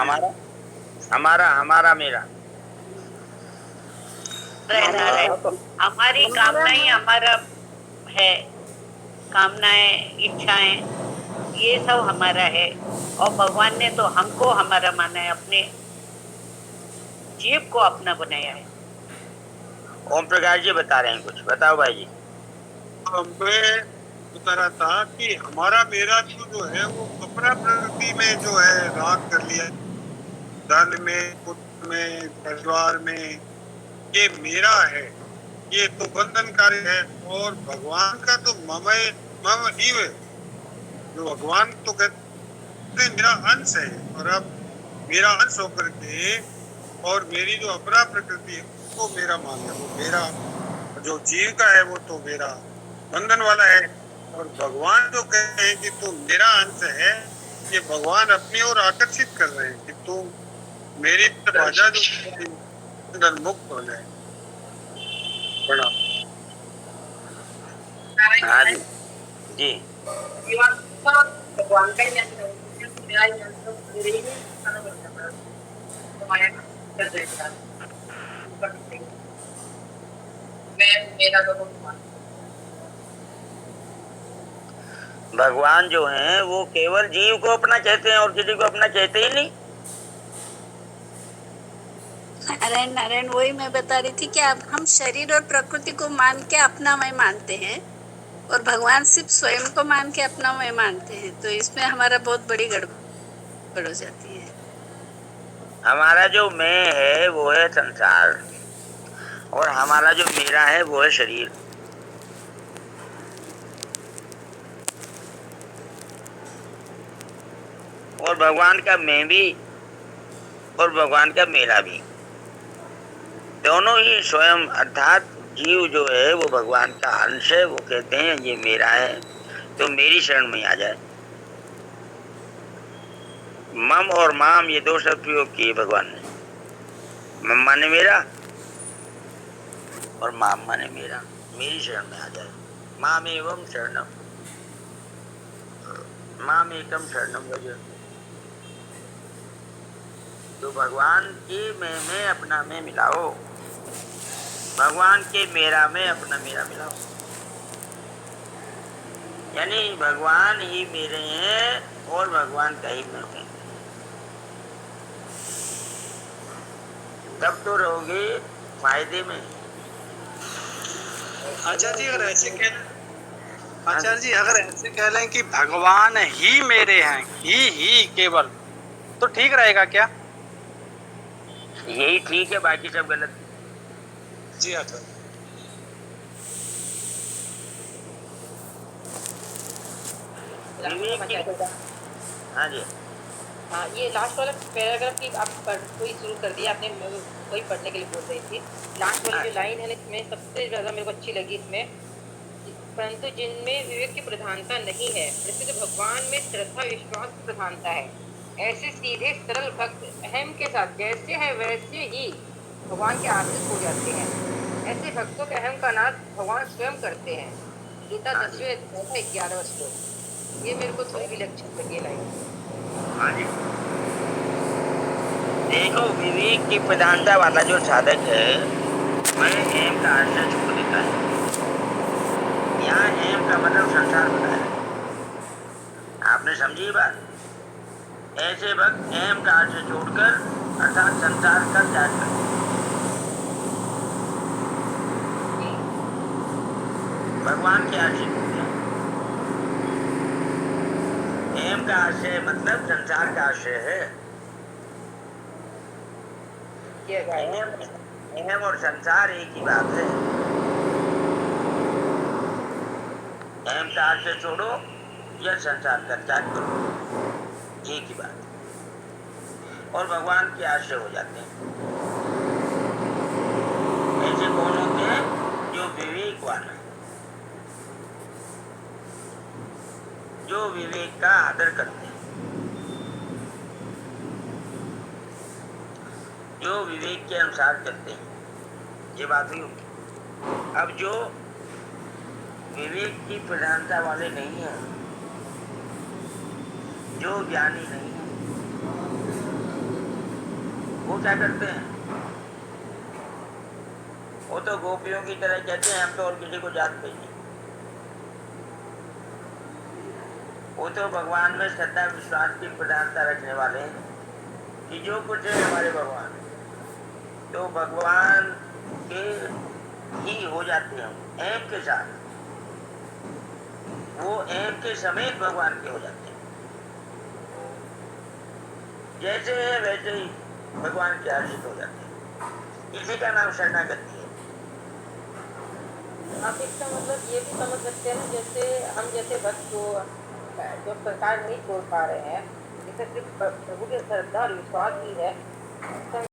हमारा हमारा हमारा मेरा रहना है। हमारी कामनाएं हमारा है, कामनाएं इच्छाएं ये सब हमारा है, और भगवान ने तो हमको हमारा माना है, अपने जीव को अपना बनाया है। ओम प्रकाश जी बता रहे हैं कुछ, बताओ भाई जी। मैं बता रहा था कि हमारा मेरा जो है वो अपना प्रकृति में जो है राग कर लिया, धन में, पुत्र में, परिवार में, ये मेरा है, ये तो बंधनकारी है। और भगवान का तो मम जीव है, जो भगवान तो कहते हैं मेरा अंश है, और अब मेरा अंश होकर के और मेरी जो अपना प्रकृति है वो मेरा मान है, वो मेरा जो जीव का है वो तो मेरा बंधन वाला है। और भगवान जो कहते हैं कि तू मेरा अंश है, ये भगवान अपनी ओर आकर्षित कर रहे हैं कि तू मेरी भाषा जो बंधन मुक्त हो जाए। बड़ा हाँ जी जी। भगवान का ही मेरा मेरे ही मेरा भगवान जो हैं वो केवल जीव को अपना कहते हैं और किसी को अपना कहते ही नहीं। नारायण नारायण, वही मैं बता रही थी कि अब हम शरीर और प्रकृति को मान के अपना मैं मानते हैं और भगवान सिर्फ स्वयं को मान के अपना मैं मानते हैं, तो इसमें हमारा बहुत बड़ी गड़बड़ हो जाती है। हमारा जो मैं है वो है संसार, और हमारा जो मेरा है वो है शरीर। और भगवान का मैं भी और भगवान का मेरा भी, दोनों ही स्वयं अर्थात जीव जो है वो भगवान का अंश है। वो कहते हैं ये मेरा है, तो मेरी शरण में आ जाए। मम और माम ये दो शब्द प्रयोग किए भगवान ने। मम माने मेरा और माम माने मेरा, मेरी शरण में आ जाए। माम एवं शरणम, माम एकम शरणम भज। तो भगवान के मैं में अपना मैं मिलाओ, भगवान के मेरा में अपना मेरा मिलाओ। यानी भगवान ही मेरे हैं और भगवान का ही मैं हूँ, तब तो रहोगे फायदे में। आचार्य जी अगर ऐसे आचार्य जी अगर ऐसे कह लें कि भगवान ही मेरे हैं, ही केवल, तो ठीक रहेगा क्या? यही ठीक है, बाकी सब गलत। जी आचार्य। हाँ जी। हाँ, ये लास्ट वाला पैराग्राफ की आप कोई शुरू कर दिया आपने, कोई पढ़ने के लिए बोल रही थी। लास्ट वाली जो लाइन है ना, इसमें सबसे ज़्यादा मेरे को अच्छी लगी इसमें, परंतु जिनमें विवेक की प्रधानता नहीं है, प्रसिद्ध भगवान में श्रद्धा विश्वास की प्रधानता है। ऐसे सीधे सरल भक्त अहम के साथ जैसे है वैसे ही भगवान के आश्रित हो जाते हैं। ऐसे भक्तों के अहम का नाश भगवान स्वयं करते हैं। गीता 10वें अध्याय 11वां श्लोक। ये मेरे को थोड़ी विलक्षण लगी लाइन। हाँ जी। देखो, विवेक की प्रधानता वाला जो साधक है वह हेम का आश्रय छोड़ देता है। यहाँ हेम का मतलब संसार बताया, आपने समझी बात? ऐसे भक्त हेम का आश्रय छोड़कर अर्थात संसार का त्याग करते हैं। भगवान के आश्रित होते हैं। हेम का आश्रय मतलब संसार का आश्रय है। हेम और संसार एक ही बात है। हेम का आश्रय छोड़ो या संसार का त्याग करो, एक ही बात। और भगवान के आश्रय हो जाते हैं। ऐसे कौन होते हैं? जो विवेकवान है, जो विवेक का आदर करते हैं, जो विवेक के अनुसार चलते हैं। ये बात हुई। अब जो विवेक की प्रधानता वाले नहीं है, जो ज्ञानी नहीं है, वो क्या करते हैं? वो तो गोपियों की तरह कहते हैं हम तो और किसी को जानते ही नहीं। वो तो भगवान में श्रद्धा विश्वास की प्रधानता रखने वाले हैं कि जो कुछ है हमारे भगवान, तो भगवान के ही हो जाते हैं एम के साथ, वो एम के समेत भगवान के हो जाते हैं। जैसे है वैसे ही भगवान के आश्रित हो जाते हैं। इसी का नाम शरणागति है। आप इसका मतलब ये भी समझ सकते हैं ना, जैसे हम जैसे भक्त को जो सरकार नहीं छोड़ पा रहे हैं, जिसे सिर्फ प्रभु की श्रद्धा और विश्वास ही है,